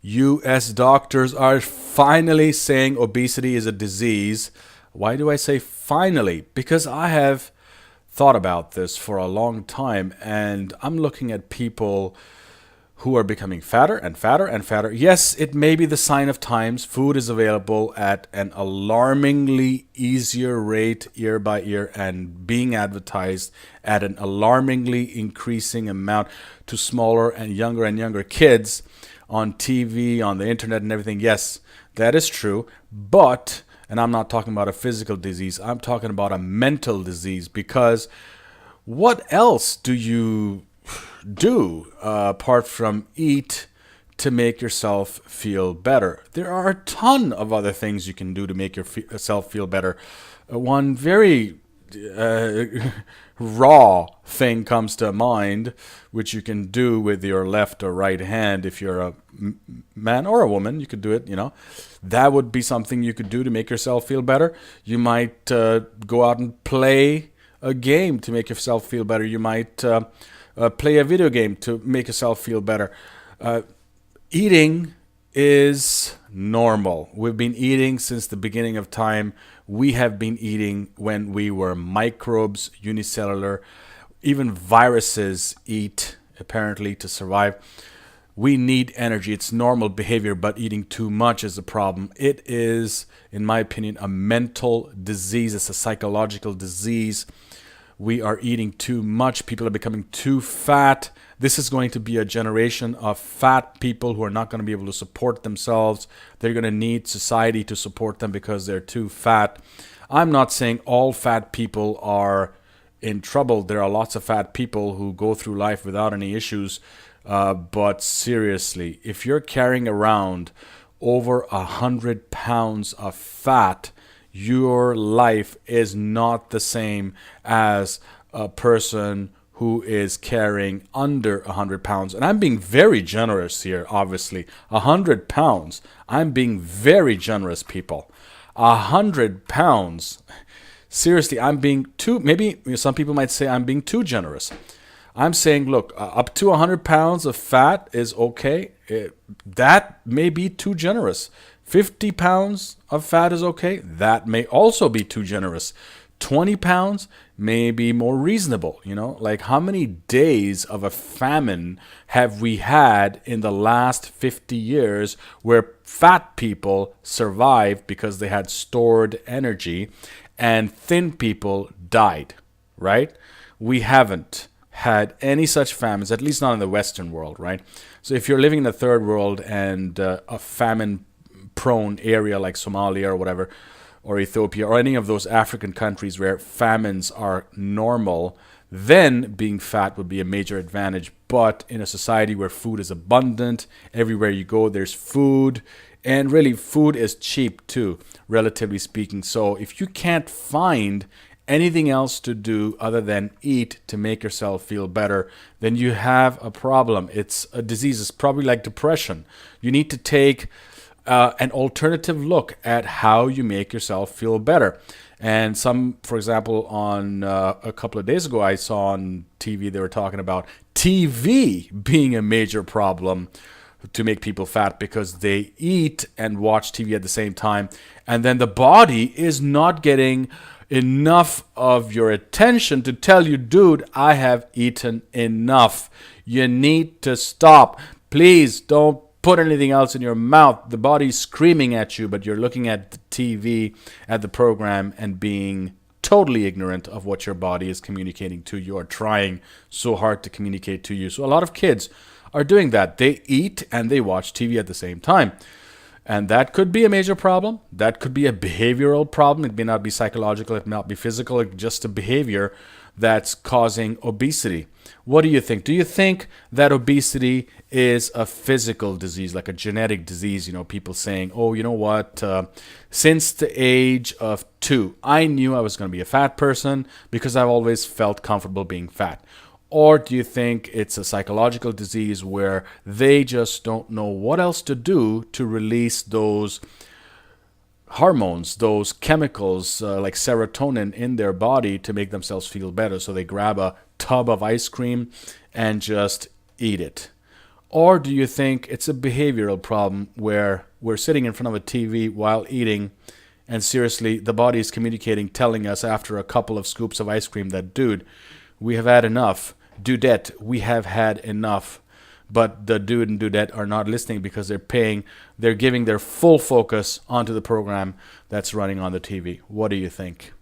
US doctors are finally saying obesity is a disease. Why do I say finally? Because I have thought about this for a long time and I'm looking at people who are becoming fatter and fatter and fatter. Yes, it may be the sign of times. Food is available at an alarmingly easier rate year by year and being advertised at an alarmingly increasing amount to smaller and younger kids on TV, on the internet, and everything. Yes, that is true. But, and I'm not talking about a physical disease, I'm talking about a mental disease because what else do you do apart from eat to make yourself feel better? There are a ton of other things you can do to make yourself feel better. One very uh, raw thing comes to mind, which you can do with your left or right hand. If you're a man or a woman, you could do it, you know. That would be something you could do to make yourself feel better. You might go out and play a game to make yourself feel better. You might play a video game to make yourself feel better. Uh, Eating is normal. We've been eating since the beginning of time. We have been eating when we were microbes, unicellular. Even viruses eat, apparently, to survive. We need energy. It's normal behavior, but eating too much is a problem. It is, in my opinion, a mental disease. It's a psychological disease. We are eating too much. People are becoming too fat. This is going to be a generation of fat people who are not going to be able to support themselves. They're going to need society to support them because they're too fat. I'm not saying all fat people are in trouble. There are lots of fat people who go through life without any issues. But seriously, if you're carrying around over 100 pounds of fat, your life is not the same as a person who is carrying under 100 pounds. And I'm being very generous here, obviously. 100 pounds. I'm being very generous, people. 100 pounds. Seriously, I'm being too, maybe some people might say I'm being too generous. I'm saying, look, up to 100 pounds of fat is okay. That may be too generous. 50 pounds of fat is okay. That may also be too generous. 20 pounds may be more reasonable. You know, like how many days of a famine have we had in the last 50 years where fat people survived because they had stored energy and thin people died, right? We haven't had any such famines, at least not in the Western world, right? So if you're living in the third world and a famine prone area like Somalia or whatever, or Ethiopia, or any of those African countries where famines are normal, then being fat would be a major advantage. But in a society where food is abundant, everywhere you go, there's food. And really, food is cheap too, relatively speaking. So if you can't find anything else to do other than eat to make yourself feel better, then you have a problem. It's a disease. It's probably like depression. You need to take an alternative look at how you make yourself feel better. And some, for example, on a couple of days ago, I saw on TV, they were talking about TV being a major problem to make people fat because they eat and watch TV at the same time. And then the body is not getting enough of your attention to tell you, dude, I have eaten enough. You need to stop. Please don't put anything else in your mouth. The body's screaming at you, but you're looking at the TV, at the program, and being totally ignorant of what your body is communicating to you or trying so hard to communicate to you. So a lot of kids are doing that. They eat and they watch TV at the same time. And that could be a major problem. That could be a behavioral problem. It may not be psychological, it may not be physical, it's just a behavior that's causing obesity. What do you think? Do you think that obesity is a physical disease, like a genetic disease? You know, people saying, oh, you know what? Since the age of 2, I knew I was going to be a fat person because I've always felt comfortable being fat. Or do you think it's a psychological disease where they just don't know what else to do to release those hormones, those chemicals like serotonin in their body to make themselves feel better? So they grab a tub of ice cream and just eat it. Or do you think it's a behavioral problem where we're sitting in front of a TV while eating, and seriously, the body is communicating, telling us after a couple of scoops of ice cream that, dude, we have had enough. Dudette, we have had enough. But the dude and dudette are not listening because they're giving their full focus onto the program that's running on the TV. What do you think?